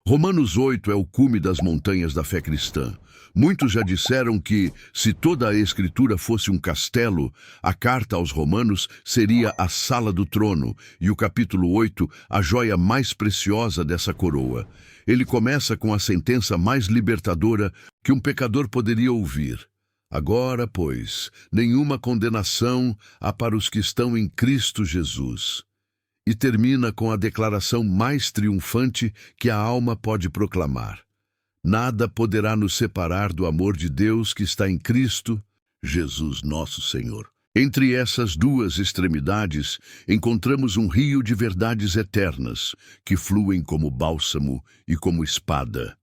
Romanos 8 é o cume das montanhas da fé cristã. Muitos já disseram que, se toda a Escritura fosse um castelo, a carta aos Romanos seria a sala do trono e o capítulo 8 a joia mais preciosa dessa coroa. Ele começa com a sentença mais libertadora que um pecador poderia ouvir. Agora, pois, nenhuma condenação há para os que estão em Cristo Jesus. E termina com a declaração mais triunfante que a alma pode proclamar. Nada poderá nos separar do amor de Deus que está em Cristo, Jesus nosso Senhor. Entre essas duas extremidades, encontramos um rio de verdades eternas, que fluem como bálsamo e como espada.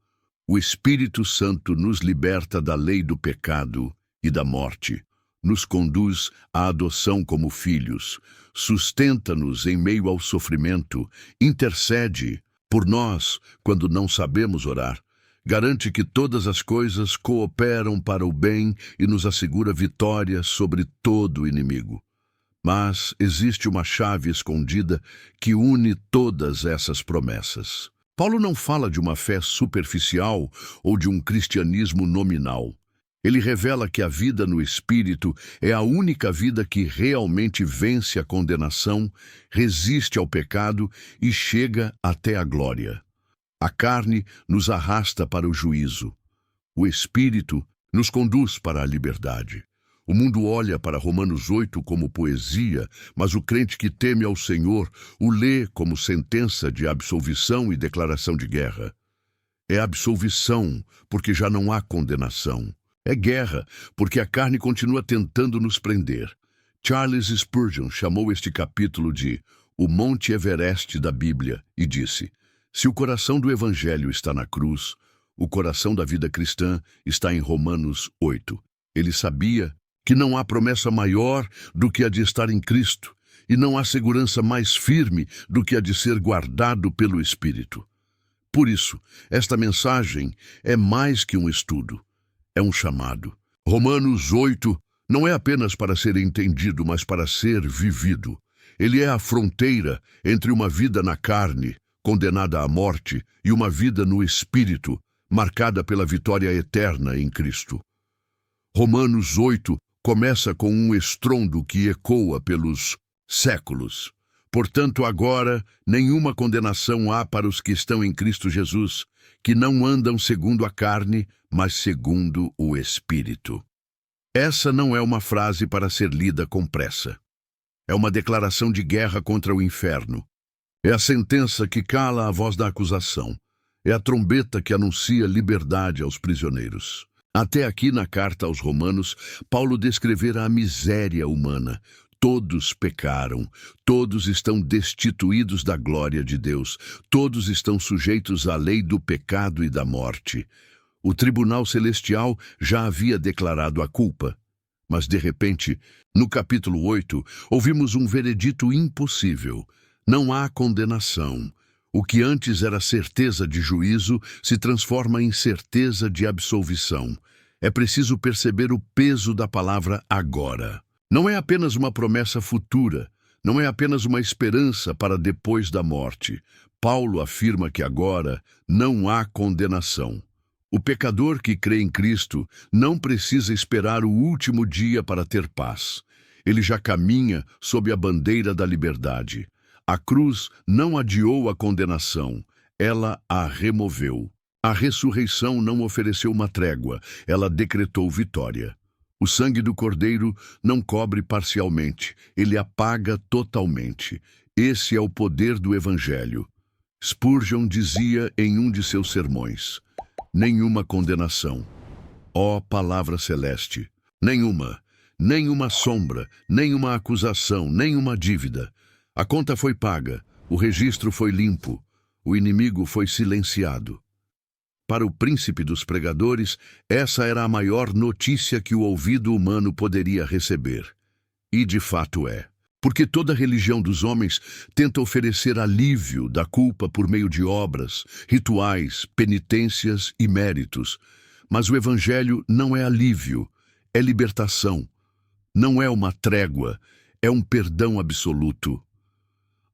O Espírito Santo nos liberta da lei do pecado e da morte, nos conduz à adoção como filhos, sustenta-nos em meio ao sofrimento, intercede por nós quando não sabemos orar, garante que todas as coisas cooperam para o bem e nos assegura vitória sobre todo o inimigo. Mas existe uma chave escondida que une todas essas promessas. Paulo não fala de uma fé superficial ou de um cristianismo nominal. Ele revela que a vida no Espírito é a única vida que realmente vence a condenação, resiste ao pecado e chega até a glória. A carne nos arrasta para o juízo. O Espírito nos conduz para a liberdade. O mundo olha para Romanos 8 como poesia, mas o crente que teme ao Senhor o lê como sentença de absolvição e declaração de guerra. É absolvição, porque já não há condenação. É guerra, porque a carne continua tentando nos prender. Charles Spurgeon chamou este capítulo de o Monte Everest da Bíblia e disse: se o coração do Evangelho está na cruz, o coração da vida cristã está em Romanos 8. Ele sabia que não há promessa maior do que a de estar em Cristo, e não há segurança mais firme do que a de ser guardado pelo Espírito. Por isso, esta mensagem é mais que um estudo. É um chamado. Romanos 8 não é apenas para ser entendido, mas para ser vivido. Ele é a fronteira entre uma vida na carne, condenada à morte, e uma vida no Espírito, marcada pela vitória eterna em Cristo. Romanos 8 começa com um estrondo que ecoa pelos séculos. Portanto, agora, nenhuma condenação há para os que estão em Cristo Jesus, que não andam segundo a carne, mas segundo o Espírito. Essa não é uma frase para ser lida com pressa. É uma declaração de guerra contra o inferno. É a sentença que cala a voz da acusação. É a trombeta que anuncia liberdade aos prisioneiros. Até aqui na carta aos Romanos, Paulo descrevera a miséria humana. Todos pecaram, todos estão destituídos da glória de Deus, todos estão sujeitos à lei do pecado e da morte. O tribunal celestial já havia declarado a culpa. Mas, de repente, no capítulo 8, ouvimos um veredito impossível. Não há condenação. O que antes era certeza de juízo se transforma em certeza de absolvição. É preciso perceber o peso da palavra agora. Não é apenas uma promessa futura, não é apenas uma esperança para depois da morte. Paulo afirma que agora não há condenação. O pecador que crê em Cristo não precisa esperar o último dia para ter paz. Ele já caminha sob a bandeira da liberdade. A cruz não adiou a condenação, ela a removeu. A ressurreição não ofereceu uma trégua, ela decretou vitória. O sangue do Cordeiro não cobre parcialmente, ele apaga totalmente. Esse é o poder do Evangelho. Spurgeon dizia em um de seus sermões: nenhuma condenação. Ó palavra celeste, nenhuma, nenhuma sombra, nenhuma acusação, nenhuma dívida. A conta foi paga, o registro foi limpo, o inimigo foi silenciado. Para o príncipe dos pregadores, essa era a maior notícia que o ouvido humano poderia receber. E de fato é. Porque toda religião dos homens tenta oferecer alívio da culpa por meio de obras, rituais, penitências e méritos. Mas o Evangelho não é alívio, é libertação. Não é uma trégua, é um perdão absoluto.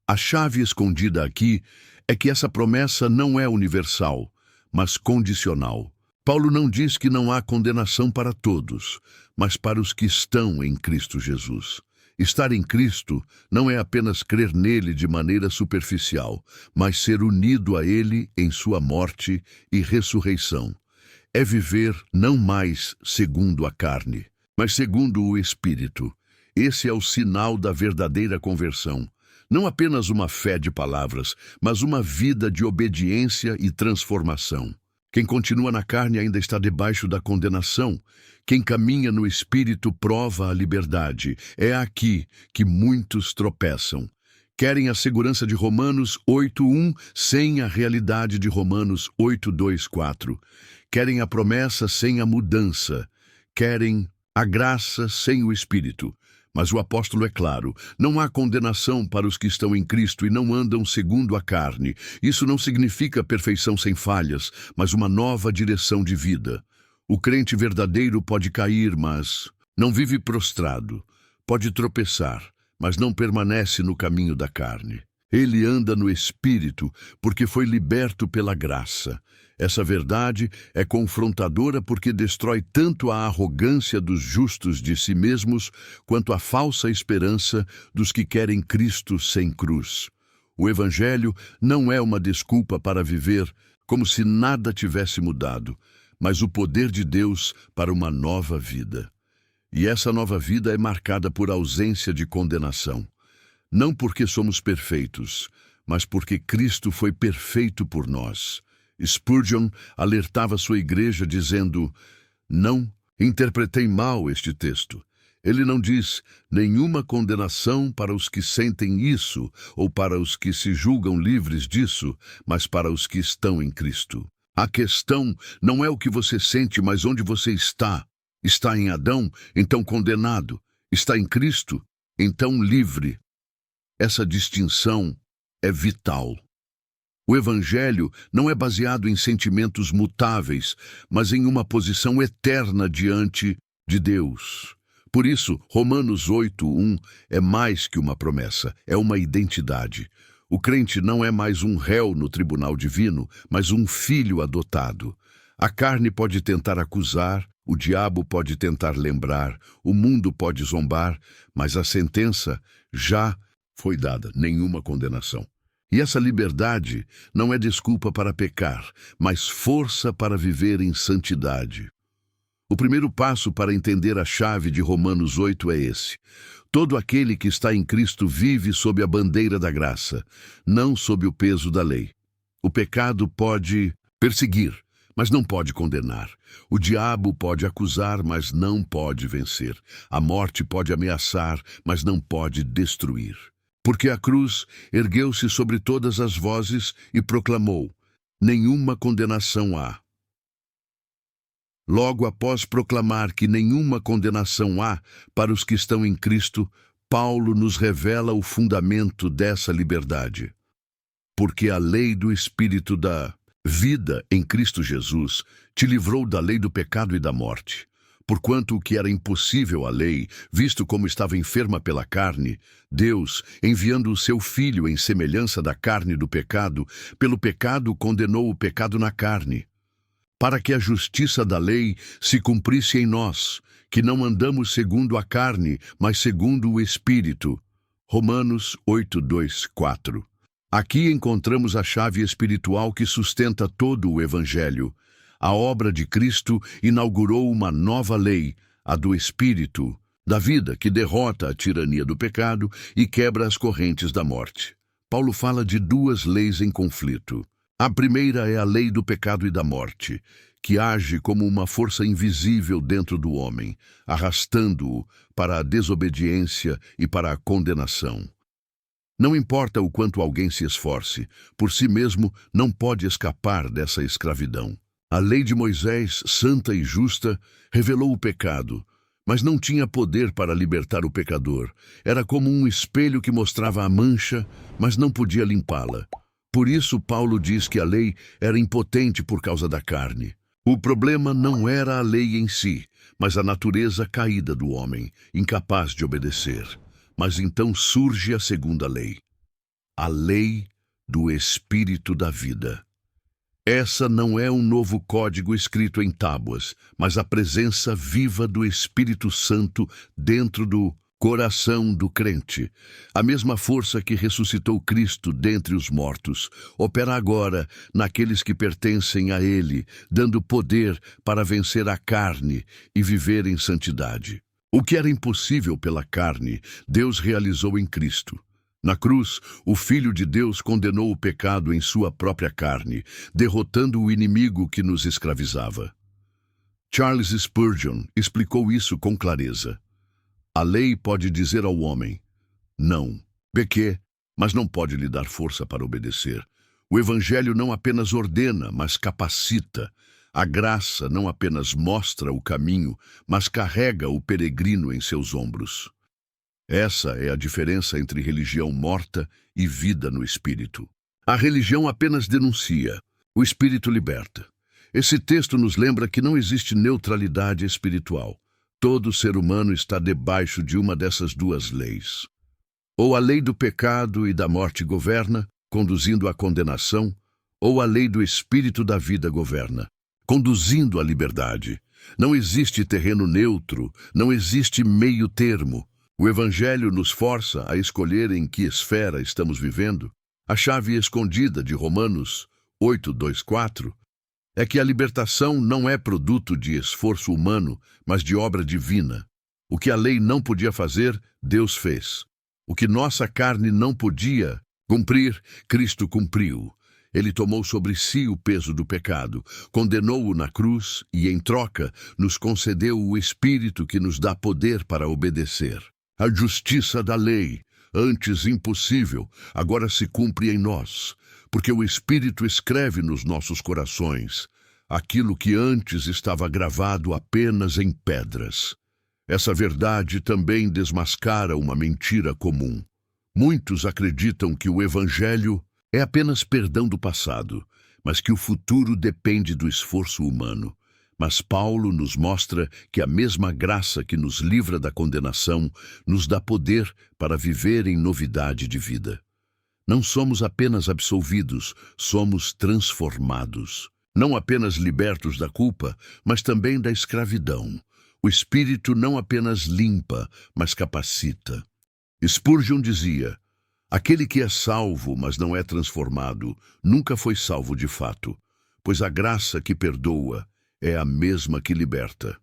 A chave escondida aqui é que essa promessa não é universal, mas condicional. Paulo não diz que não há condenação para todos, mas para os que estão em Cristo Jesus. Estar em Cristo não é apenas crer nele de maneira superficial, mas ser unido a ele em sua morte e ressurreição. É viver não mais segundo a carne, mas segundo o Espírito. Esse é o sinal da verdadeira conversão. Não apenas uma fé de palavras, mas uma vida de obediência e transformação. Quem continua na carne ainda está debaixo da condenação. Quem caminha no Espírito prova a liberdade. É aqui que muitos tropeçam. Querem a segurança de Romanos 8:1 sem a realidade de Romanos 8:2-4. Querem a promessa sem a mudança. Querem a graça sem o Espírito. Mas o apóstolo é claro, não há condenação para os que estão em Cristo e não andam segundo a carne. Isso não significa perfeição sem falhas, mas uma nova direção de vida. O crente verdadeiro pode cair, mas não vive prostrado. Pode tropeçar, mas não permanece no caminho da carne. Ele anda no Espírito porque foi liberto pela graça. Essa verdade é confrontadora porque destrói tanto a arrogância dos justos de si mesmos quanto a falsa esperança dos que querem Cristo sem cruz. O Evangelho não é uma desculpa para viver como se nada tivesse mudado, mas o poder de Deus para uma nova vida. E essa nova vida é marcada por ausência de condenação. Não porque somos perfeitos, mas porque Cristo foi perfeito por nós. Spurgeon alertava sua igreja dizendo: não interpretei mal este texto. Ele não diz nenhuma condenação para os que sentem isso ou para os que se julgam livres disso, mas para os que estão em Cristo. A questão não é o que você sente, mas onde você está. Está em Adão, então condenado. Está em Cristo, então livre. Essa distinção é vital. O Evangelho não é baseado em sentimentos mutáveis, mas em uma posição eterna diante de Deus. Por isso, Romanos 8:1 é mais que uma promessa, é uma identidade. O crente não é mais um réu no tribunal divino, mas um filho adotado. A carne pode tentar acusar, o diabo pode tentar lembrar, o mundo pode zombar, mas a sentença já foi dada, nenhuma condenação. E essa liberdade não é desculpa para pecar, mas força para viver em santidade. O primeiro passo para entender a chave de Romanos 8 é esse. Todo aquele que está em Cristo vive sob a bandeira da graça, não sob o peso da lei. O pecado pode perseguir, mas não pode condenar. O diabo pode acusar, mas não pode vencer. A morte pode ameaçar, mas não pode destruir. Porque a cruz ergueu-se sobre todas as vozes e proclamou: nenhuma condenação há. Logo após proclamar que nenhuma condenação há para os que estão em Cristo, Paulo nos revela o fundamento dessa liberdade. Porque a lei do Espírito da vida em Cristo Jesus te livrou da lei do pecado e da morte. Porquanto o que era impossível à lei, visto como estava enferma pela carne, Deus, enviando o seu Filho em semelhança da carne do pecado, pelo pecado condenou o pecado na carne, para que a justiça da lei se cumprisse em nós, que não andamos segundo a carne, mas segundo o Espírito. Romanos 8:2-4. Aqui encontramos a chave espiritual que sustenta todo o Evangelho. A obra de Cristo inaugurou uma nova lei, a do Espírito, da vida, que derrota a tirania do pecado e quebra as correntes da morte. Paulo fala de duas leis em conflito. A primeira é a lei do pecado e da morte, que age como uma força invisível dentro do homem, arrastando-o para a desobediência e para a condenação. Não importa o quanto alguém se esforce, por si mesmo não pode escapar dessa escravidão. A lei de Moisés, santa e justa, revelou o pecado, mas não tinha poder para libertar o pecador. Era como um espelho que mostrava a mancha, mas não podia limpá-la. Por isso, Paulo diz que a lei era impotente por causa da carne. O problema não era a lei em si, mas a natureza caída do homem, incapaz de obedecer. Mas então surge a segunda lei. a lei do Espírito da vida. Essa não é um novo código escrito em tábuas, mas a presença viva do Espírito Santo dentro do coração do crente. A mesma força que ressuscitou Cristo dentre os mortos opera agora naqueles que pertencem a Ele, dando poder para vencer a carne e viver em santidade. O que era impossível pela carne, Deus realizou em Cristo. Na cruz, o Filho de Deus condenou o pecado em sua própria carne, derrotando o inimigo que nos escravizava. Charles Spurgeon explicou isso com clareza. A lei pode dizer ao homem, não, pequê, mas não pode lhe dar força para obedecer. O Evangelho não apenas ordena, mas capacita. A graça não apenas mostra o caminho, mas carrega o peregrino em seus ombros. Essa é a diferença entre religião morta e vida no Espírito. A religião apenas denuncia, o Espírito liberta. Esse texto nos lembra que não existe neutralidade espiritual. Todo ser humano está debaixo de uma dessas duas leis. Ou a lei do pecado e da morte governa, conduzindo à condenação, ou a lei do Espírito da vida governa, conduzindo à liberdade. Não existe terreno neutro, não existe meio termo. O Evangelho nos força a escolher em que esfera estamos vivendo. A chave escondida de Romanos 8:2-4 é que a libertação não é produto de esforço humano, mas de obra divina. O que a lei não podia fazer, Deus fez. O que nossa carne não podia cumprir, Cristo cumpriu. Ele tomou sobre si o peso do pecado, condenou-o na cruz e, em troca, nos concedeu o Espírito que nos dá poder para obedecer. A justiça da lei, antes impossível, agora se cumpre em nós, porque o Espírito escreve nos nossos corações aquilo que antes estava gravado apenas em pedras. Essa verdade também desmascara uma mentira comum. Muitos acreditam que o Evangelho é apenas perdão do passado, mas que o futuro depende do esforço humano. Mas Paulo nos mostra que a mesma graça que nos livra da condenação nos dá poder para viver em novidade de vida. Não somos apenas absolvidos, somos transformados. Não apenas libertos da culpa, mas também da escravidão. O Espírito não apenas limpa, mas capacita. Spurgeon dizia, aquele que é salvo, mas não é transformado, nunca foi salvo de fato, pois a graça que perdoa é a mesma que liberta.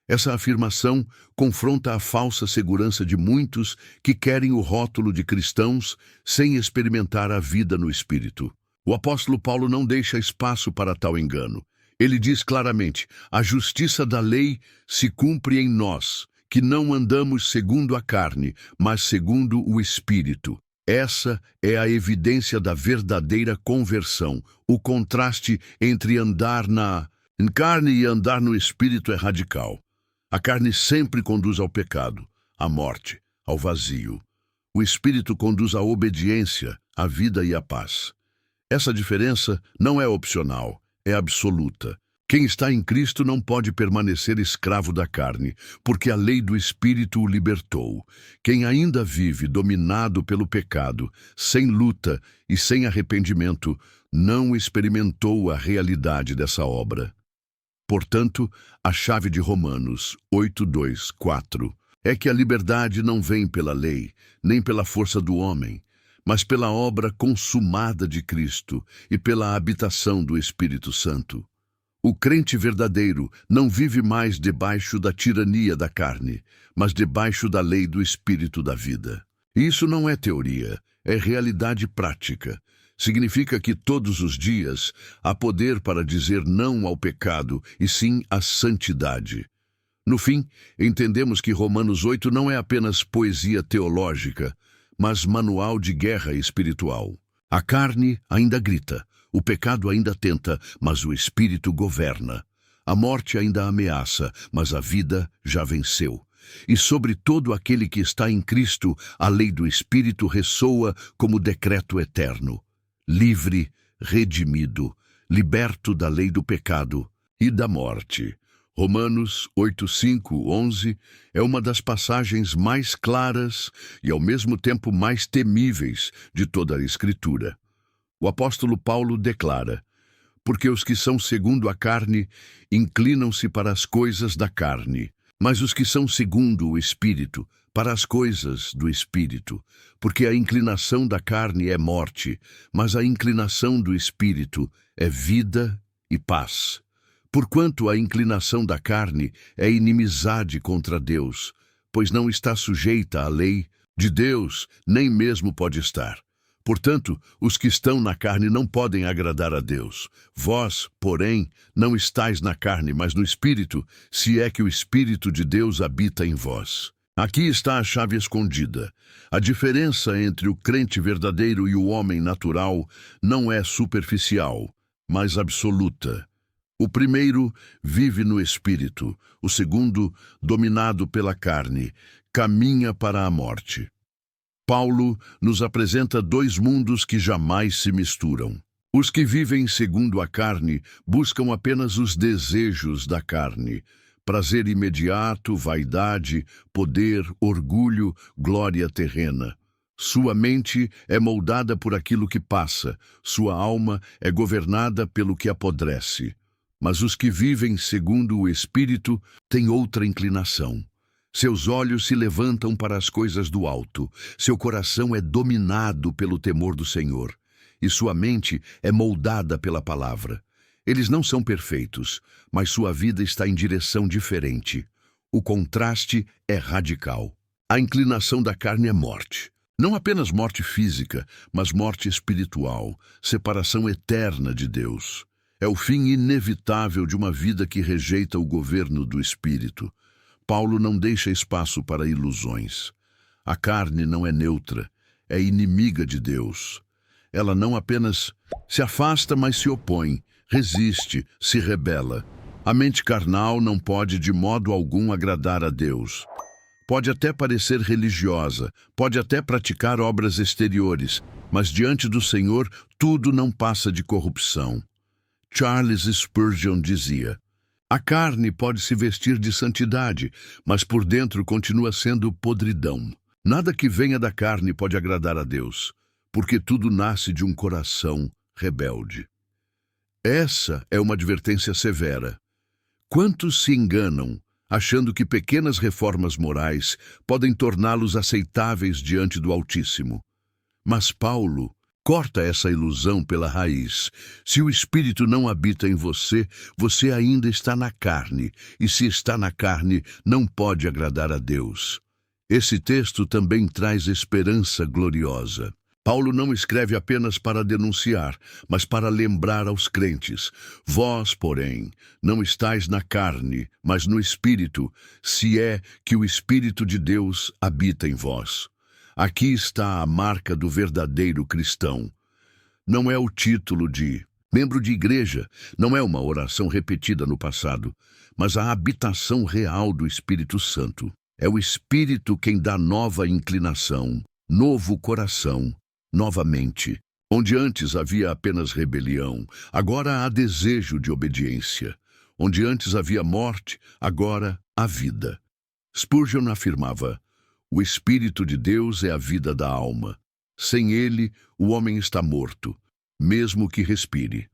Essa afirmação confronta a falsa segurança de muitos que querem o rótulo de cristãos sem experimentar a vida no Espírito. O apóstolo Paulo não deixa espaço para tal engano. Ele diz claramente, a justiça da lei se cumpre em nós, que não andamos segundo a carne, mas segundo o Espírito. Essa é a evidência da verdadeira conversão. O contraste entre andar na carne e andar no Espírito é radical. A carne sempre conduz ao pecado, à morte, ao vazio. O Espírito conduz à obediência, à vida e à paz. Essa diferença não é opcional, é absoluta. Quem está em Cristo não pode permanecer escravo da carne, porque a lei do Espírito o libertou. Quem ainda vive dominado pelo pecado, sem luta e sem arrependimento, não experimentou a realidade dessa obra. Portanto, a chave de Romanos 8:2-4 é que a liberdade não vem pela lei, nem pela força do homem, mas pela obra consumada de Cristo e pela habitação do Espírito Santo. O crente verdadeiro não vive mais debaixo da tirania da carne, mas debaixo da lei do Espírito da vida. Isso não é teoria, é realidade prática. Significa que todos os dias há poder para dizer não ao pecado e sim à santidade. No fim, entendemos que Romanos 8 não é apenas poesia teológica, mas manual de guerra espiritual. A carne ainda grita, o pecado ainda tenta, mas o Espírito governa. A morte ainda ameaça, mas a vida já venceu. E sobre todo aquele que está em Cristo, a lei do Espírito ressoa como decreto eterno. Livre, redimido, liberto da lei do pecado e da morte. Romanos 8, 5, 11 é uma das passagens mais claras e ao mesmo tempo mais temíveis de toda a Escritura. O apóstolo Paulo declara: porque os que são segundo a carne inclinam-se para as coisas da carne, mas os que são segundo o Espírito, para as coisas do Espírito. Porque a inclinação da carne é morte, mas a inclinação do Espírito é vida e paz. Porquanto a inclinação da carne é inimizade contra Deus, pois não está sujeita à lei de Deus, nem mesmo pode estar. Portanto, os que estão na carne não podem agradar a Deus. Vós, porém, não estáis na carne, mas no Espírito, se é que o Espírito de Deus habita em vós. Aqui está a chave escondida. A diferença entre o crente verdadeiro e o homem natural não é superficial, mas absoluta. O primeiro vive no Espírito, o segundo, dominado pela carne, caminha para a morte. Paulo nos apresenta dois mundos que jamais se misturam. Os que vivem segundo a carne buscam apenas os desejos da carne, prazer imediato, vaidade, poder, orgulho, glória terrena. Sua mente é moldada por aquilo que passa, sua alma é governada pelo que apodrece. Mas os que vivem segundo o Espírito têm outra inclinação. Seus olhos se levantam para as coisas do alto, seu coração é dominado pelo temor do Senhor, e sua mente é moldada pela palavra. Eles não são perfeitos, mas sua vida está em direção diferente. O contraste é radical. A inclinação da carne é morte. Não apenas morte física, mas morte espiritual, separação eterna de Deus. É o fim inevitável de uma vida que rejeita o governo do Espírito. Paulo não deixa espaço para ilusões. A carne não é neutra, é inimiga de Deus. Ela não apenas se afasta, mas se opõe, resiste, se rebela. A mente carnal não pode de modo algum agradar a Deus. Pode até parecer religiosa, pode até praticar obras exteriores, mas diante do Senhor tudo não passa de corrupção. Charles Spurgeon dizia: a carne pode se vestir de santidade, mas por dentro continua sendo podridão. Nada que venha da carne pode agradar a Deus, porque tudo nasce de um coração rebelde. Essa é uma advertência severa. Quantos se enganam, achando que pequenas reformas morais podem torná-los aceitáveis diante do Altíssimo? Mas Paulo corta essa ilusão pela raiz. Se o Espírito não habita em você, você ainda está na carne, e se está na carne, não pode agradar a Deus. Esse texto também traz esperança gloriosa. Paulo não escreve apenas para denunciar, mas para lembrar aos crentes: vós, porém, não estáis na carne, mas no Espírito, se é que o Espírito de Deus habita em vós. Aqui está a marca do verdadeiro cristão. Não é o título de membro de igreja, não é uma oração repetida no passado, mas a habitação real do Espírito Santo. É o Espírito quem dá nova inclinação, novo coração, nova mente. Onde antes havia apenas rebelião, agora há desejo de obediência. Onde antes havia morte, agora há vida. Spurgeon afirmava: o Espírito de Deus é a vida da alma. Sem ele, o homem está morto, mesmo que respire.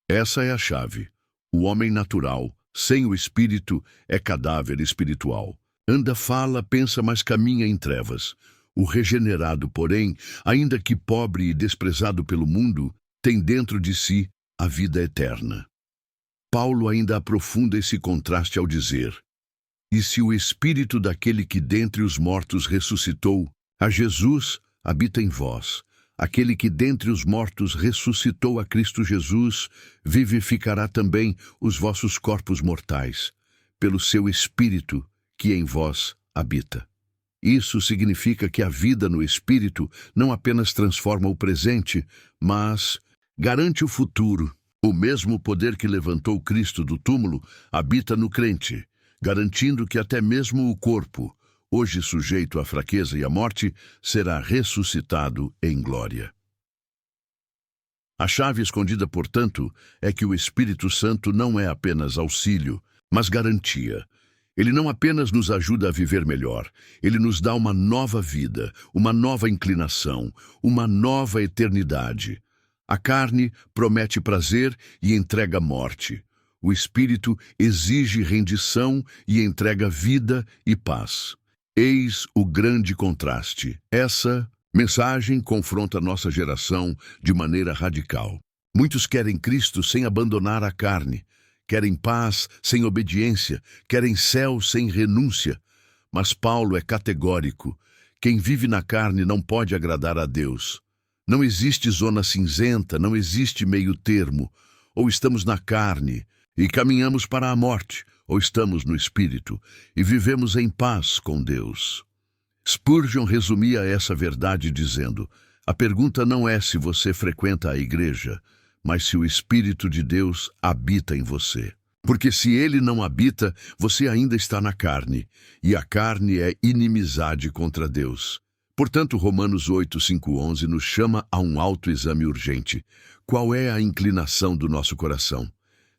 Essa é a chave. O homem natural, sem o Espírito, é cadáver espiritual. Anda, fala, pensa, mas caminha em trevas. O regenerado, porém, ainda que pobre e desprezado pelo mundo, tem dentro de si a vida eterna. Paulo ainda aprofunda esse contraste ao dizer: e se o Espírito daquele que dentre os mortos ressuscitou, a Jesus, habita em vós, aquele que dentre os mortos ressuscitou a Cristo Jesus, vivificará também os vossos corpos mortais, pelo seu Espírito que em vós habita. Isso significa que a vida no Espírito não apenas transforma o presente, mas garante o futuro. O mesmo poder que levantou Cristo do túmulo habita no crente, garantindo que até mesmo o corpo, hoje sujeito à fraqueza e à morte, será ressuscitado em glória. A chave escondida, portanto, é que o Espírito Santo não é apenas auxílio, mas garantia. Ele não apenas nos ajuda a viver melhor, ele nos dá uma nova vida, uma nova inclinação, uma nova eternidade. A carne promete prazer e entrega morte. O espírito exige rendição e entrega vida e paz. Eis o grande contraste. Essa mensagem confronta nossa geração de maneira radical. Muitos querem Cristo sem abandonar a carne. Querem paz sem obediência, querem céu sem renúncia. Mas Paulo é categórico. Quem vive na carne não pode agradar a Deus. Não existe zona cinzenta, não existe meio termo. Ou estamos na carne e caminhamos para a morte, ou estamos no Espírito e vivemos em paz com Deus. Spurgeon resumia essa verdade dizendo: a pergunta não é se você frequenta a igreja, mas se o Espírito de Deus habita em você. Porque se ele não habita, você ainda está na carne, e a carne é inimizade contra Deus. Portanto, Romanos 8:5-11 nos chama a um autoexame urgente. Qual é a inclinação do nosso coração?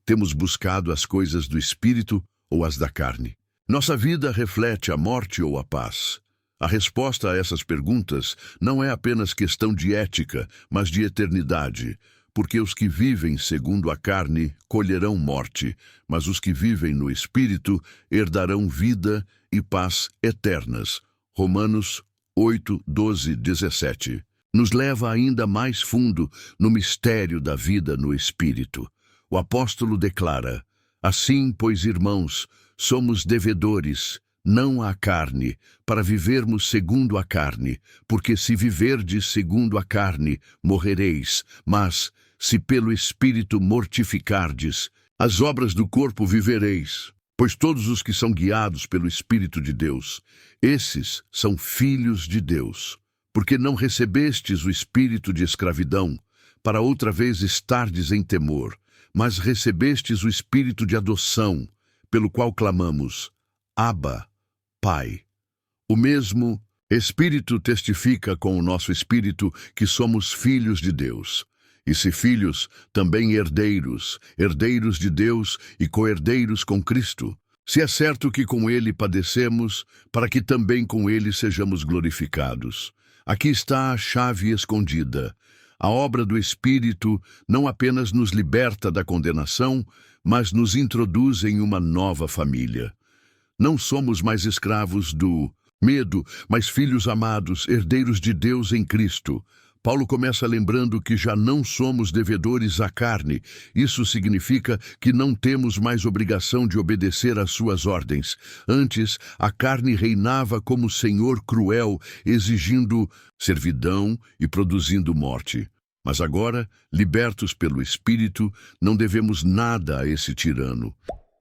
Temos buscado as coisas do Espírito ou as da carne? Nossa vida reflete a morte ou a paz? A resposta a essas perguntas não é apenas questão de ética, mas de eternidade. Porque os que vivem segundo a carne colherão morte, mas os que vivem no Espírito herdarão vida e paz eternas. Romanos 8:12-17 nos leva ainda mais fundo no mistério da vida no Espírito. O apóstolo declara: assim, pois, irmãos, somos devedores, não à carne, para vivermos segundo a carne, porque se viverdes segundo a carne, morrereis, mas se pelo Espírito mortificardes as obras do corpo, vivereis. Pois todos os que são guiados pelo Espírito de Deus, esses são filhos de Deus. Porque não recebestes o espírito de escravidão, para outra vez estardes em temor, mas recebestes o espírito de adoção, pelo qual clamamos: Abba, Pai. O mesmo Espírito testifica com o nosso espírito que somos filhos de Deus. E se filhos, também herdeiros, herdeiros de Deus e co-herdeiros com Cristo. Se é certo que com ele padecemos, para que também com ele sejamos glorificados. Aqui está a chave escondida. A obra do Espírito não apenas nos liberta da condenação, mas nos introduz em uma nova família. Não somos mais escravos do medo, mas filhos amados, herdeiros de Deus em Cristo. Paulo começa lembrando que já não somos devedores à carne. Isso significa que não temos mais obrigação de obedecer às suas ordens. Antes, a carne reinava como senhor cruel, exigindo servidão e produzindo morte. Mas agora, libertos pelo Espírito, não devemos nada a esse tirano.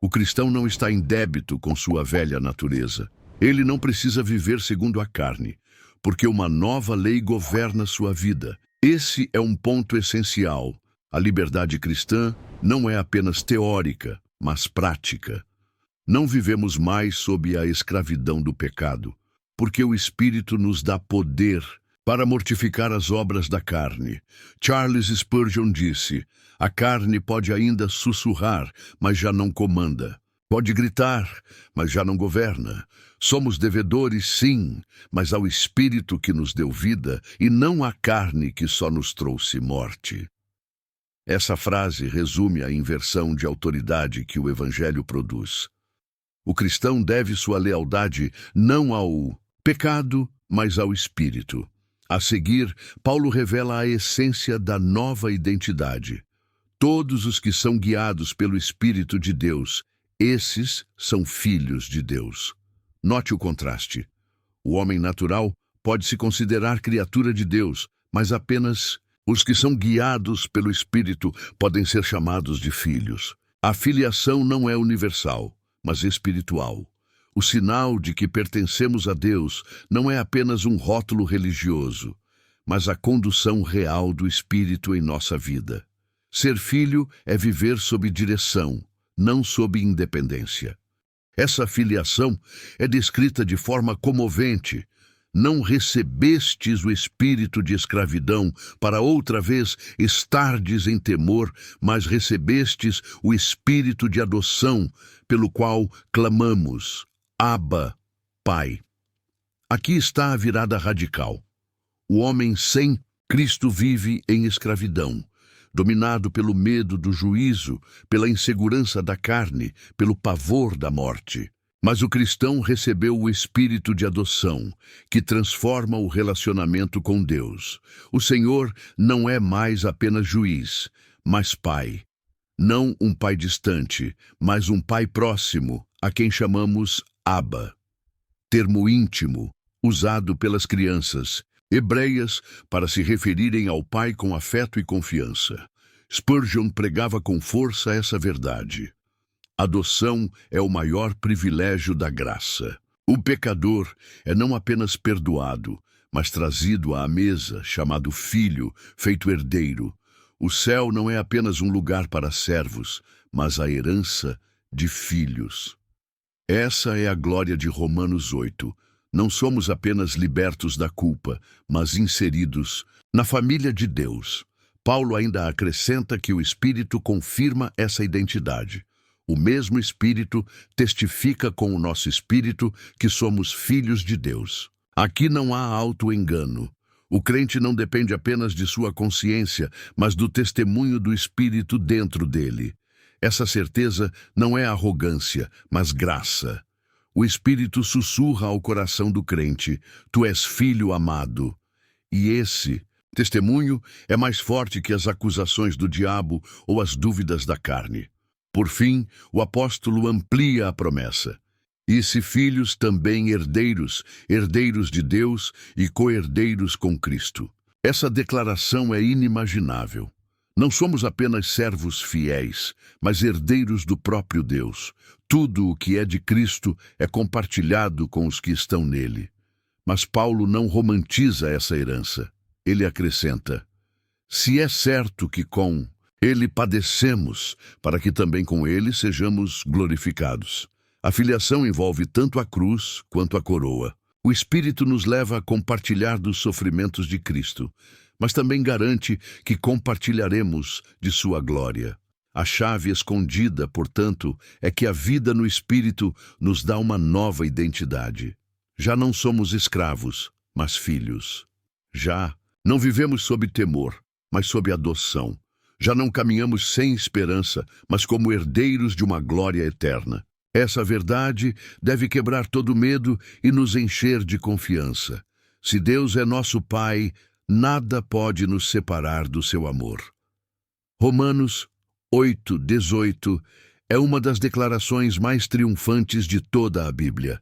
O cristão não está em débito com sua velha natureza. Ele não precisa viver segundo a carne, porque uma nova lei governa sua vida. Esse é um ponto essencial. A liberdade cristã não é apenas teórica, mas prática. Não vivemos mais sob a escravidão do pecado, porque o Espírito nos dá poder para mortificar as obras da carne. Charles Spurgeon disse: a carne pode ainda sussurrar, mas já não comanda. Pode gritar, mas já não governa. Somos devedores, sim, mas ao Espírito que nos deu vida e não à carne que só nos trouxe morte. Essa frase resume a inversão de autoridade que o Evangelho produz. O cristão deve sua lealdade não ao pecado, mas ao Espírito. A seguir, Paulo revela a essência da nova identidade. Todos os que são guiados pelo Espírito de Deus, esses são filhos de Deus. Note o contraste. O homem natural pode se considerar criatura de Deus, mas apenas os que são guiados pelo Espírito podem ser chamados de filhos. A filiação não é universal, mas espiritual. O sinal de que pertencemos a Deus não é apenas um rótulo religioso, mas a condução real do Espírito em nossa vida. Ser filho é viver sob direção, não sob independência. Essa filiação é descrita de forma comovente. não recebestes o espírito de escravidão, para outra vez estardes em temor, mas recebestes o espírito de adoção, pelo qual clamamos, Abba, Pai. Aqui está a virada radical. O homem sem Cristo vive em escravidão, dominado pelo medo do juízo, pela insegurança da carne, pelo pavor da morte. Mas o cristão recebeu o espírito de adoção, que transforma o relacionamento com Deus. O Senhor não é mais apenas juiz, mas pai. Não um pai distante, mas um pai próximo, a quem chamamos Abba. Termo íntimo, usado pelas crianças hebreias para se referirem ao pai com afeto e confiança. Spurgeon pregava com força essa verdade. Adoção é o maior privilégio da graça. O pecador é não apenas perdoado, mas trazido à mesa, chamado filho, feito herdeiro. O céu não é apenas um lugar para servos, mas a herança de filhos. Essa é a glória de Romanos 8. Não somos apenas libertos da culpa, mas inseridos na família de Deus. Paulo ainda acrescenta que o Espírito confirma essa identidade. O mesmo Espírito testifica com o nosso espírito que somos filhos de Deus. Aqui não há auto-engano. O crente não depende apenas de sua consciência, mas do testemunho do Espírito dentro dele. Essa certeza não é arrogância, mas graça. O Espírito sussurra ao coração do crente, tu és filho amado. E esse testemunho é mais forte que as acusações do diabo ou as dúvidas da carne. Por fim, o apóstolo amplia a promessa. E se filhos, também herdeiros, herdeiros de Deus e co-herdeiros com Cristo. Essa declaração é inimaginável. Não somos apenas servos fiéis, mas herdeiros do próprio Deus. Tudo o que é de Cristo é compartilhado com os que estão nele. Mas Paulo não romantiza essa herança. Ele acrescenta, se é certo que com ele padecemos, para que também com ele sejamos glorificados. A filiação envolve tanto a cruz quanto a coroa. O Espírito nos leva a compartilhar dos sofrimentos de Cristo, mas também garante que compartilharemos de sua glória. A chave escondida, portanto, é que a vida no Espírito nos dá uma nova identidade. Já não somos escravos, mas filhos. Já não vivemos sob temor, mas sob adoção. Já não caminhamos sem esperança, mas como herdeiros de uma glória eterna. Essa verdade deve quebrar todo medo e nos encher de confiança. Se Deus é nosso Pai, nada pode nos separar do seu amor. Romanos 8:18 é uma das declarações mais triunfantes de toda a Bíblia.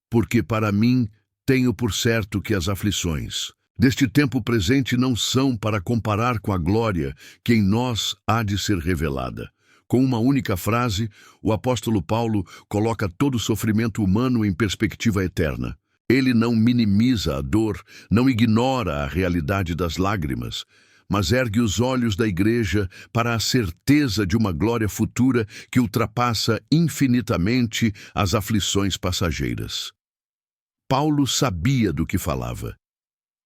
Porque para mim tenho por certo que as aflições deste tempo presente não são para comparar com a glória que em nós há de ser revelada. Com uma única frase, o apóstolo Paulo coloca todo o sofrimento humano em perspectiva eterna. Ele não minimiza a dor, não ignora a realidade das lágrimas, mas ergue os olhos da igreja para a certeza de uma glória futura que ultrapassa infinitamente as aflições passageiras. Paulo sabia do que falava.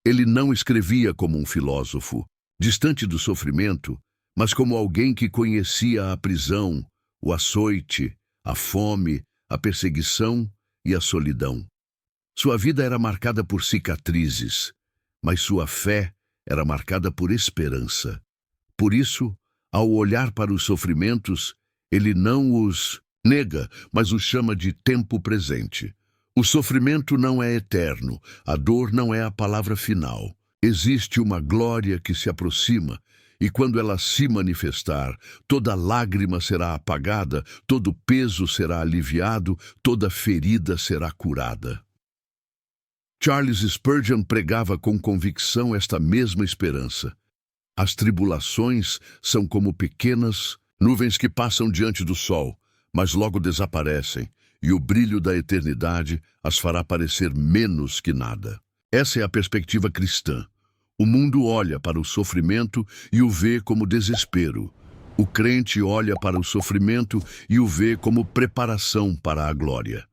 Ele não escrevia como um filósofo, distante do sofrimento, mas como alguém que conhecia a prisão, o açoite, a fome, a perseguição e a solidão. Sua vida era marcada por cicatrizes, mas sua fé era marcada por esperança. Por isso, ao olhar para os sofrimentos, ele não os nega, mas os chama de tempo presente. O sofrimento não é eterno, a dor não é a palavra final. Existe uma glória que se aproxima, e quando ela se manifestar, toda lágrima será apagada, todo peso será aliviado, toda ferida será curada. Charles Spurgeon pregava com convicção esta mesma esperança. As tribulações são como pequenas nuvens que passam diante do sol, mas logo desaparecem, e o brilho da eternidade as fará parecer menos que nada. Essa é a perspectiva cristã. O mundo olha para o sofrimento e o vê como desespero. O crente olha para o sofrimento e o vê como preparação para a glória.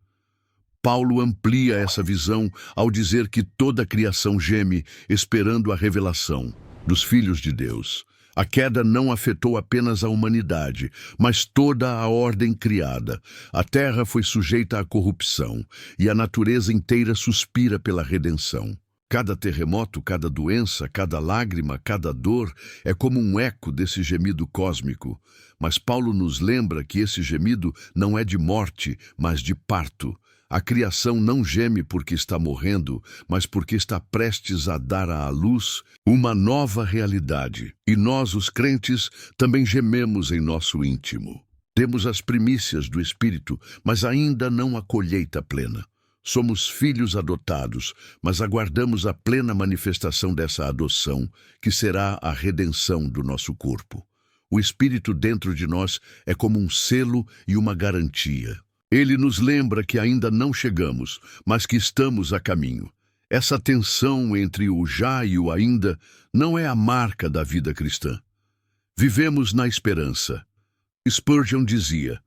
Paulo amplia essa visão ao dizer que toda a criação geme esperando a revelação dos filhos de Deus. A queda não afetou apenas a humanidade, mas toda a ordem criada. A terra foi sujeita à corrupção e a natureza inteira suspira pela redenção. Cada terremoto, cada doença, cada lágrima, cada dor é como um eco desse gemido cósmico. Mas Paulo nos lembra que esse gemido não é de morte, mas de parto. A criação não geme porque está morrendo, mas porque está prestes a dar à luz uma nova realidade. E nós, os crentes, também gememos em nosso íntimo. Temos as primícias do Espírito, mas ainda não a colheita plena. Somos filhos adotados, mas aguardamos a plena manifestação dessa adoção, que será a redenção do nosso corpo. O Espírito dentro de nós é como um selo e uma garantia. Ele nos lembra que ainda não chegamos, mas que estamos a caminho. Essa tensão entre o já e o ainda não é a marca da vida cristã. Vivemos na esperança. Spurgeon dizia: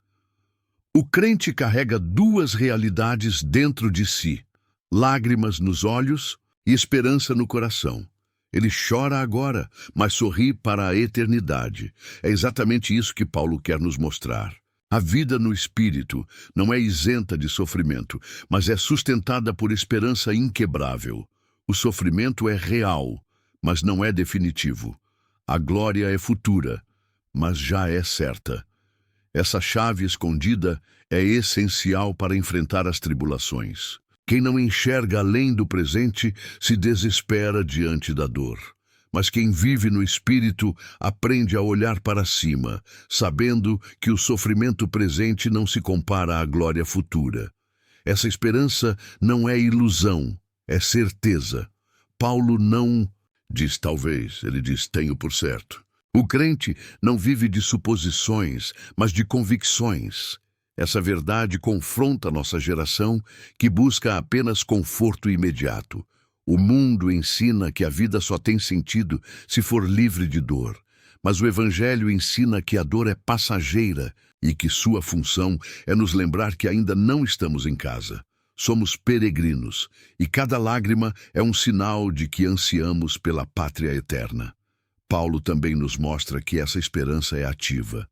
o crente carrega duas realidades dentro de si, lágrimas nos olhos e esperança no coração. Ele chora agora, mas sorri para a eternidade. É exatamente isso que Paulo quer nos mostrar. A vida no Espírito não é isenta de sofrimento, mas é sustentada por esperança inquebrável. O sofrimento é real, mas não é definitivo. A glória é futura, mas já é certa. Essa chave escondida é essencial para enfrentar as tribulações. Quem não enxerga além do presente se desespera diante da dor. Mas quem vive no Espírito aprende a olhar para cima, sabendo que o sofrimento presente não se compara à glória futura. Essa esperança não é ilusão, é certeza. Paulo não diz talvez, ele diz tenho por certo. O crente não vive de suposições, mas de convicções. Essa verdade confronta nossa geração, que busca apenas conforto imediato. O mundo ensina que a vida só tem sentido se for livre de dor. Mas o Evangelho ensina que a dor é passageira e que sua função é nos lembrar que ainda não estamos em casa. Somos peregrinos, e cada lágrima é um sinal de que ansiamos pela pátria eterna. Paulo também nos mostra que essa esperança é ativa.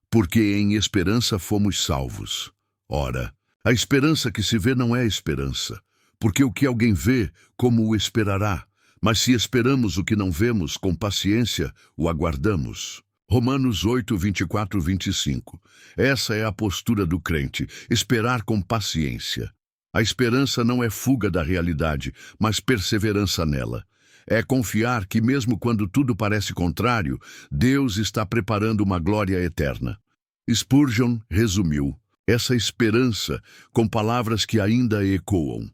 Porque em esperança fomos salvos. Ora, a esperança que se vê não é esperança, porque o que alguém vê, como o esperará? Mas se esperamos o que não vemos, com paciência o aguardamos. Romanos 8, 24, 25. Essa é a postura do crente, esperar com paciência. A esperança não é fuga da realidade, mas perseverança nela. É confiar que mesmo quando tudo parece contrário, Deus está preparando uma glória eterna. Spurgeon resumiu essa esperança com palavras que ainda ecoam.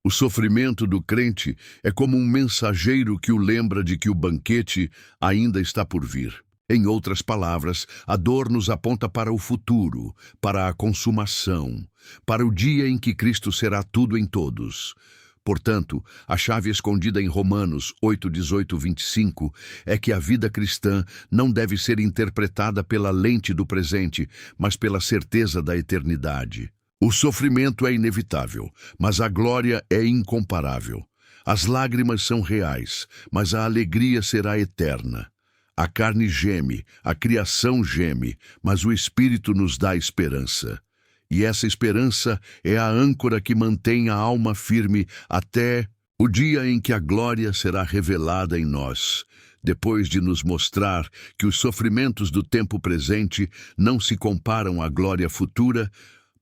O sofrimento do crente é como um mensageiro que o lembra de que o banquete ainda está por vir. Em outras palavras, a dor nos aponta para o futuro, para a consumação, para o dia em que Cristo será tudo em todos. Portanto, a chave escondida em Romanos 8, 18, 25 é que a vida cristã não deve ser interpretada pela lente do presente, mas pela certeza da eternidade. O sofrimento é inevitável, mas a glória é incomparável. As lágrimas são reais, mas a alegria será eterna. A carne geme, a criação geme, mas o Espírito nos dá esperança. E essa esperança é a âncora que mantém a alma firme até o dia em que a glória será revelada em nós. Depois de nos mostrar que os sofrimentos do tempo presente não se comparam à glória futura,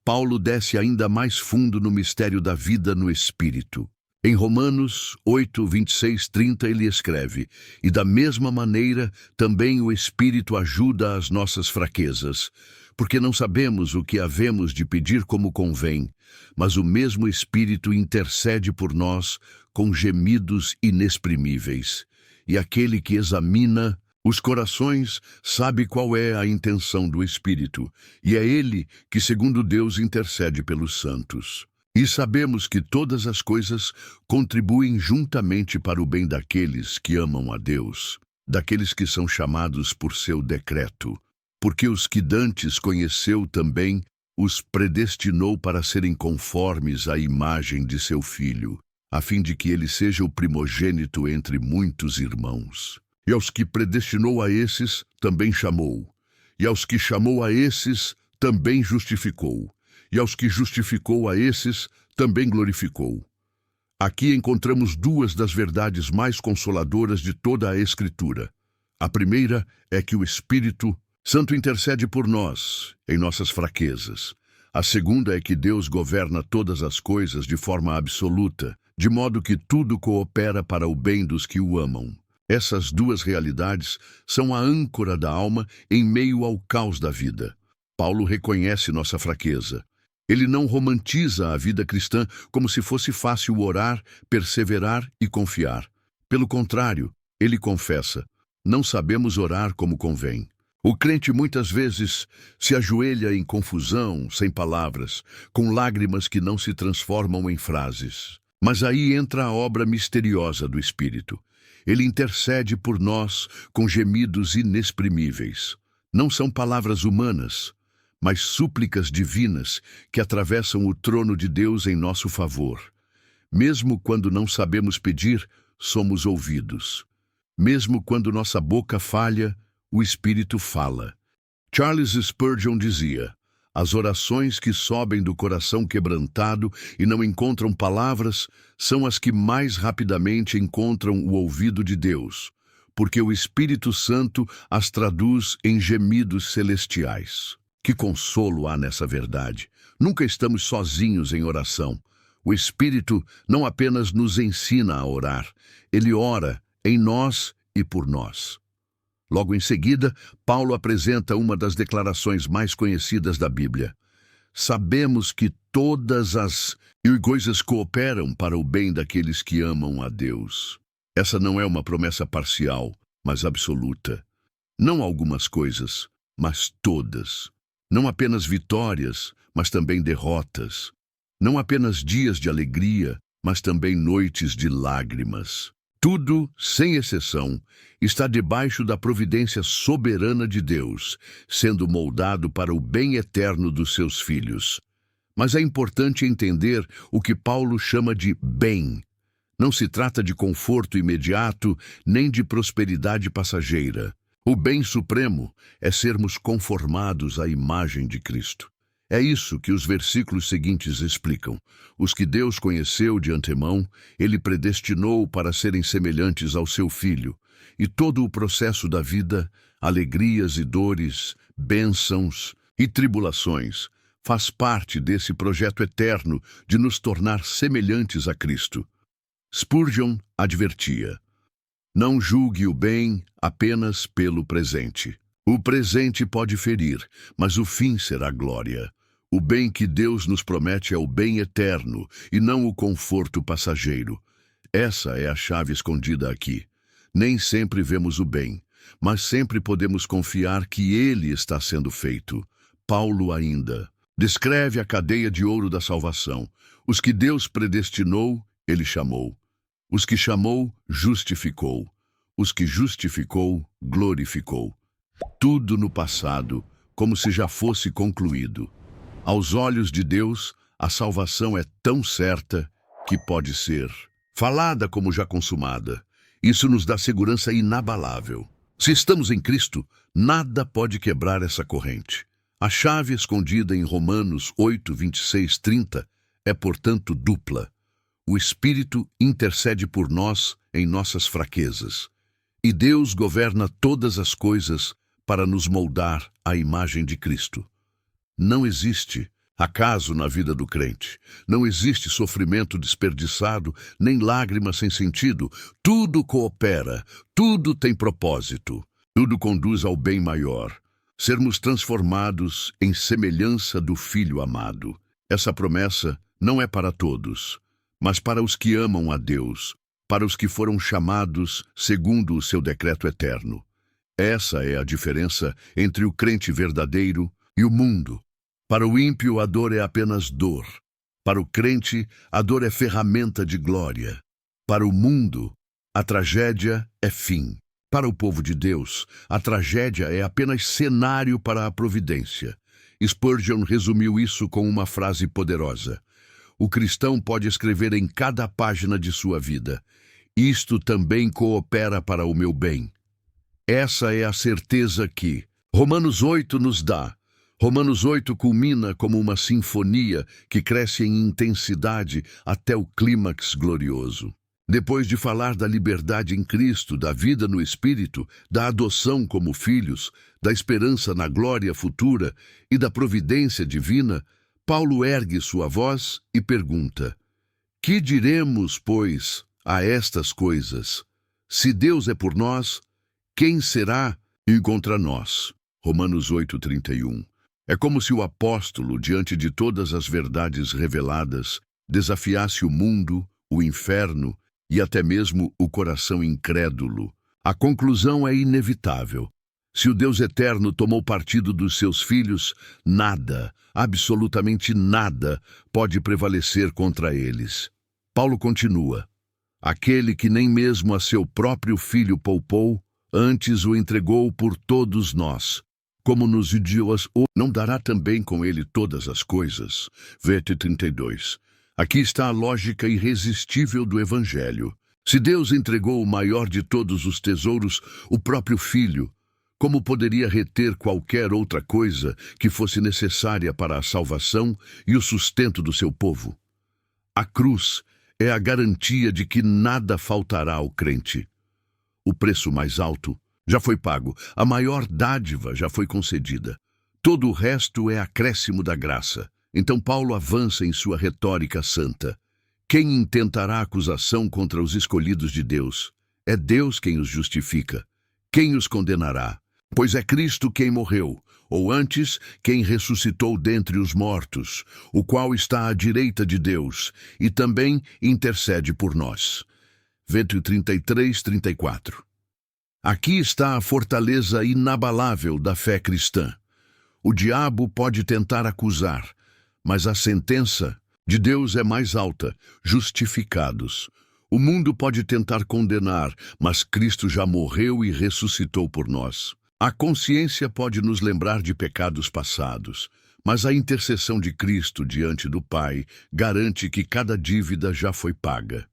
Paulo desce ainda mais fundo no mistério da vida no Espírito. Em Romanos 8, 26, 30 ele escreve: e da mesma maneira também o Espírito ajuda as nossas fraquezas, porque não sabemos o que havemos de pedir como convém, mas o mesmo Espírito intercede por nós com gemidos inexprimíveis. E aquele que examina os corações sabe qual é a intenção do Espírito, e é ele que, segundo Deus, intercede pelos santos. E sabemos que todas as coisas contribuem juntamente para o bem daqueles que amam a Deus, daqueles que são chamados por seu decreto. Porque os que dantes conheceu também, os predestinou para serem conformes à imagem de seu Filho, a fim de que ele seja o primogênito entre muitos irmãos. E aos que predestinou a esses, também chamou. E aos que chamou a esses, também justificou. E aos que justificou a esses, também glorificou. Aqui encontramos duas das verdades mais consoladoras de toda a Escritura. A primeira é que o Espírito Santo intercede por nós, em nossas fraquezas. A segunda é que Deus governa todas as coisas de forma absoluta, de modo que tudo coopera para o bem dos que o amam. Essas duas realidades são a âncora da alma em meio ao caos da vida. Paulo reconhece nossa fraqueza. Ele não romantiza a vida cristã como se fosse fácil orar, perseverar e confiar. Pelo contrário, ele confessa: não sabemos orar como convém. O crente muitas vezes se ajoelha em confusão, sem palavras, com lágrimas que não se transformam em frases. Mas aí entra a obra misteriosa do Espírito. Ele intercede por nós com gemidos inexprimíveis. Não são palavras humanas, mas súplicas divinas que atravessam o trono de Deus em nosso favor. Mesmo quando não sabemos pedir, somos ouvidos. Mesmo quando nossa boca falha, o Espírito fala. Charles Spurgeon dizia: as orações que sobem do coração quebrantado e não encontram palavras são as que mais rapidamente encontram o ouvido de Deus, porque o Espírito Santo as traduz em gemidos celestiais. Que consolo há nessa verdade! Nunca estamos sozinhos em oração. O Espírito não apenas nos ensina a orar, ele ora em nós e por nós. Logo em seguida, Paulo apresenta uma das declarações mais conhecidas da Bíblia. Sabemos que todas as coisas cooperam para o bem daqueles que amam a Deus. Essa não é uma promessa parcial, mas absoluta. Não algumas coisas, mas todas. Não apenas vitórias, mas também derrotas. Não apenas dias de alegria, mas também noites de lágrimas. Tudo, sem exceção, está debaixo da providência soberana de Deus, sendo moldado para o bem eterno dos seus filhos. Mas é importante entender o que Paulo chama de bem. Não se trata de conforto imediato, nem de prosperidade passageira. O bem supremo é sermos conformados à imagem de Cristo. É isso que os versículos seguintes explicam. Os que Deus conheceu de antemão, ele predestinou para serem semelhantes ao seu Filho. E todo o processo da vida, alegrias e dores, bênçãos e tribulações, faz parte desse projeto eterno de nos tornar semelhantes a Cristo. Spurgeon advertia: não julgue o bem apenas pelo presente. O presente pode ferir, mas o fim será glória. O bem que Deus nos promete é o bem eterno e não o conforto passageiro. Essa é a chave escondida aqui. Nem sempre vemos o bem, mas sempre podemos confiar que ele está sendo feito. Paulo ainda descreve a cadeia de ouro da salvação. Os que Deus predestinou, ele chamou. Os que chamou, justificou. Os que justificou, glorificou. Tudo no passado, como se já fosse concluído. Aos olhos de Deus, a salvação é tão certa que pode ser falada como já consumada. Isso nos dá segurança inabalável. Se estamos em Cristo, nada pode quebrar essa corrente. A chave escondida em Romanos 8, 26, 30 é, portanto, dupla. O Espírito intercede por nós em nossas fraquezas. E Deus governa todas as coisas para nos moldar à imagem de Cristo. Não existe acaso na vida do crente. Não existe sofrimento desperdiçado, nem lágrimas sem sentido. Tudo coopera, tudo tem propósito. Tudo conduz ao bem maior. Sermos transformados em semelhança do Filho amado. Essa promessa não é para todos, mas para os que amam a Deus, para os que foram chamados segundo o seu decreto eterno. Essa é a diferença entre o crente verdadeiro e o mundo. Para o ímpio, a dor é apenas dor. Para o crente, a dor é ferramenta de glória. Para o mundo, a tragédia é fim. Para o povo de Deus, a tragédia é apenas cenário para a providência. Spurgeon resumiu isso com uma frase poderosa: o cristão pode escrever em cada página de sua vida: isto também coopera para o meu bem. Essa é a certeza que Romanos 8 nos dá. Romanos 8 culmina como uma sinfonia que cresce em intensidade até o clímax glorioso. Depois de falar da liberdade em Cristo, da vida no Espírito, da adoção como filhos, da esperança na glória futura e da providência divina, Paulo ergue sua voz e pergunta: que diremos, pois, a estas coisas? Se Deus é por nós, quem será contra nós? Romanos 8:31. É como se o apóstolo, diante de todas as verdades reveladas, desafiasse o mundo, o inferno e até mesmo o coração incrédulo. A conclusão é inevitável. Se o Deus eterno tomou partido dos seus filhos, nada, absolutamente nada, pode prevalecer contra eles. Paulo continua: aquele que nem mesmo a seu próprio filho poupou, antes o entregou por todos nós. Como nos idiomas, não dará também com ele todas as coisas? Versículo 32. Aqui está a lógica irresistível do Evangelho. Se Deus entregou o maior de todos os tesouros, o próprio Filho, como poderia reter qualquer outra coisa que fosse necessária para a salvação e o sustento do seu povo? A cruz é a garantia de que nada faltará ao crente. O preço mais alto já foi pago, a maior dádiva já foi concedida. Todo o resto é acréscimo da graça. Então Paulo avança em sua retórica santa. Quem intentará acusação contra os escolhidos de Deus? É Deus quem os justifica. Quem os condenará? Pois é Cristo quem morreu, ou antes, quem ressuscitou dentre os mortos, o qual está à direita de Deus, e também intercede por nós. Versículo 33, 34. Aqui está a fortaleza inabalável da fé cristã. O diabo pode tentar acusar, mas a sentença de Deus é mais alta: justificados. O mundo pode tentar condenar, mas Cristo já morreu e ressuscitou por nós. A consciência pode nos lembrar de pecados passados, mas a intercessão de Cristo diante do Pai garante que cada dívida já foi paga.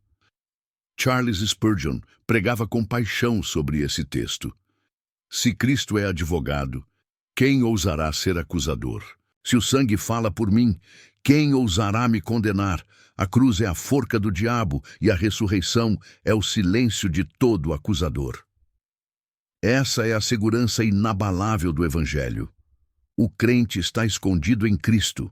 Charles Spurgeon pregava com paixão sobre esse texto. Se Cristo é advogado, quem ousará ser acusador? Se o sangue fala por mim, quem ousará me condenar? A cruz é a forca do diabo e a ressurreição é o silêncio de todo acusador. Essa é a segurança inabalável do Evangelho. O crente está escondido em Cristo,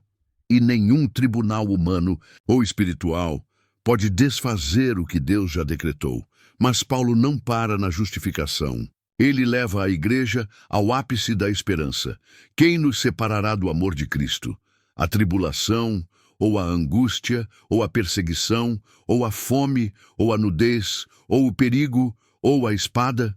e nenhum tribunal humano ou espiritual pode desfazer o que Deus já decretou. Mas Paulo não para na justificação. Ele leva a igreja ao ápice da esperança. Quem nos separará do amor de Cristo? A tribulação, ou a angústia, ou a perseguição, ou a fome, ou a nudez, ou o perigo, ou a espada?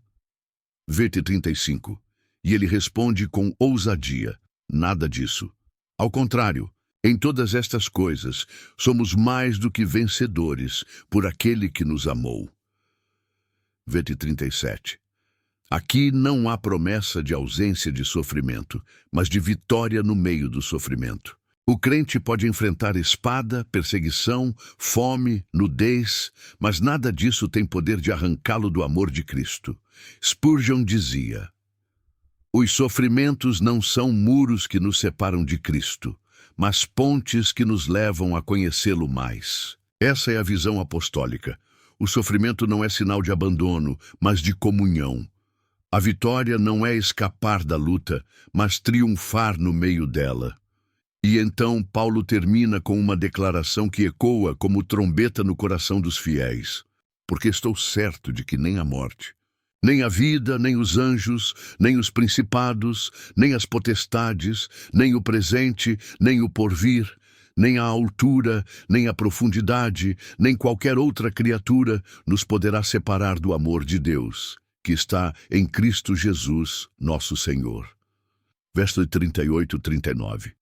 Versículo 35. E ele responde com ousadia: nada disso. Ao contrário, em todas estas coisas, somos mais do que vencedores por aquele que nos amou. Versículo 37. Aqui não há promessa de ausência de sofrimento, mas de vitória no meio do sofrimento. O crente pode enfrentar espada, perseguição, fome, nudez, mas nada disso tem poder de arrancá-lo do amor de Cristo. Spurgeon dizia: os sofrimentos não são muros que nos separam de Cristo, mas pontes que nos levam a conhecê-lo mais. Essa é a visão apostólica. O sofrimento não é sinal de abandono, mas de comunhão. A vitória não é escapar da luta, mas triunfar no meio dela. E então Paulo termina com uma declaração que ecoa como trombeta no coração dos fiéis: porque estou certo de que nem a morte, nem a vida, nem os anjos, nem os principados, nem as potestades, nem o presente, nem o porvir, nem a altura, nem a profundidade, nem qualquer outra criatura nos poderá separar do amor de Deus, que está em Cristo Jesus, nosso Senhor. Verso 38 e 39.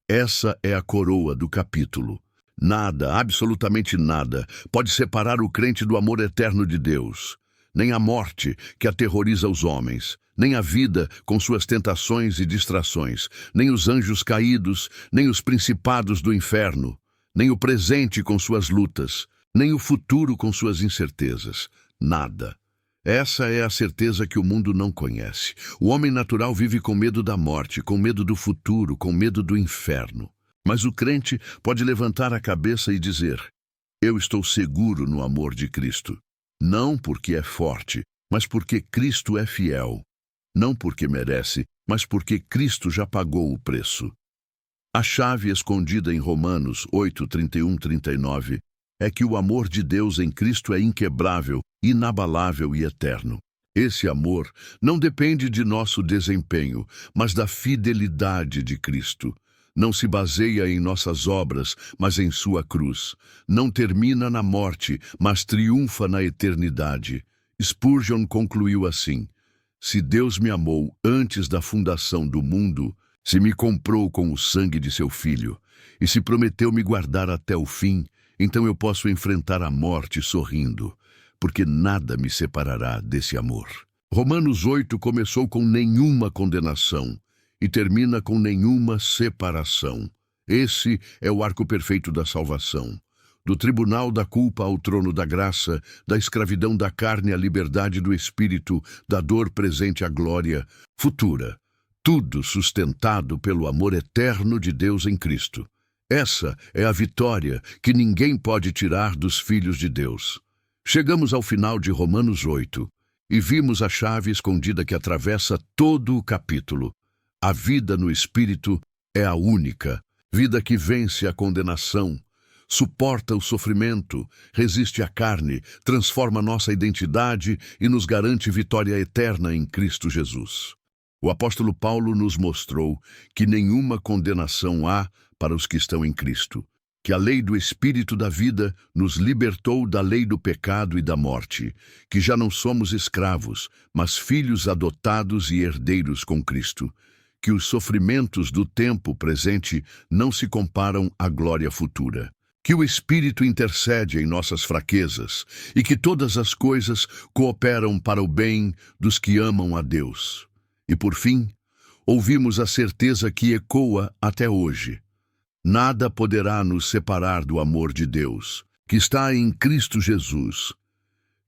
Essa é a coroa do capítulo. Nada, absolutamente nada, pode separar o crente do amor eterno de Deus. nem a morte, que aterroriza os homens, nem a vida com suas tentações e distrações, nem os anjos caídos, nem os principados do inferno, nem o presente com suas lutas, nem o futuro com suas incertezas. Nada. Essa é a certeza que o mundo não conhece. O homem natural vive com medo da morte, com medo do futuro, com medo do inferno. Mas o crente pode levantar a cabeça e dizer: eu estou seguro no amor de Cristo. Não porque é forte, mas porque Cristo é fiel. Não porque merece, mas porque Cristo já pagou o preço. A chave escondida em Romanos 8, 31, 39 é que o amor de Deus em Cristo é inquebrável, inabalável e eterno. Esse amor não depende de nosso desempenho, mas da fidelidade de Cristo. Não se baseia em nossas obras, mas em sua cruz. Não termina na morte, mas triunfa na eternidade. Spurgeon concluiu assim: se Deus me amou antes da fundação do mundo, se me comprou com o sangue de seu Filho, e se prometeu me guardar até o fim, então eu posso enfrentar a morte sorrindo, porque nada me separará desse amor. Romanos 8 começou com nenhuma condenação e termina com nenhuma separação. Esse é o arco perfeito da salvação. Do tribunal da culpa ao trono da graça, da escravidão da carne à liberdade do espírito, da dor presente à glória futura. Tudo sustentado pelo amor eterno de Deus em Cristo. Essa é a vitória que ninguém pode tirar dos filhos de Deus. Chegamos ao final de Romanos 8 e vimos a chave escondida que atravessa todo o capítulo. A vida no Espírito é a única, vida que vence a condenação, suporta o sofrimento, resiste à carne, transforma nossa identidade e nos garante vitória eterna em Cristo Jesus. O apóstolo Paulo nos mostrou que nenhuma condenação há para os que estão em Cristo, que a lei do Espírito da vida nos libertou da lei do pecado e da morte, que já não somos escravos, mas filhos adotados e herdeiros com Cristo, que os sofrimentos do tempo presente não se comparam à glória futura, que o Espírito intercede em nossas fraquezas e que todas as coisas cooperam para o bem dos que amam a Deus. E por fim, ouvimos a certeza que ecoa até hoje: nada poderá nos separar do amor de Deus, que está em Cristo Jesus.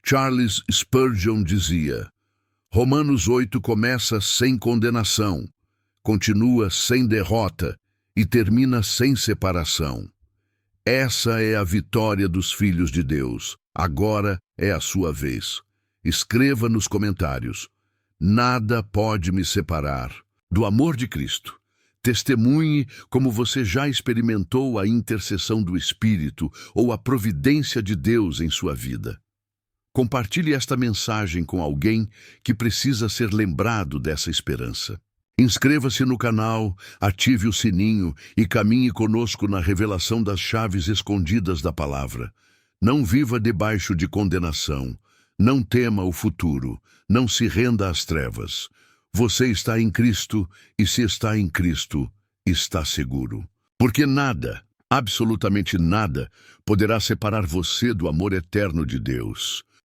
Charles Spurgeon dizia: Romanos 8 começa sem condenação, continua sem derrota e termina sem separação. Essa é a vitória dos filhos de Deus. Agora é a sua vez. Escreva nos comentários: nada pode me separar do amor de Cristo. Testemunhe como você já experimentou a intercessão do Espírito ou a providência de Deus em sua vida. Compartilhe esta mensagem com alguém que precisa ser lembrado dessa esperança. Inscreva-se no canal, ative o sininho e caminhe conosco na revelação das chaves escondidas da palavra. Não viva debaixo de condenação. Não tema o futuro. Não se renda às trevas. Você está em Cristo e, se está em Cristo, está seguro. Porque nada, absolutamente nada, poderá separar você do amor eterno de Deus.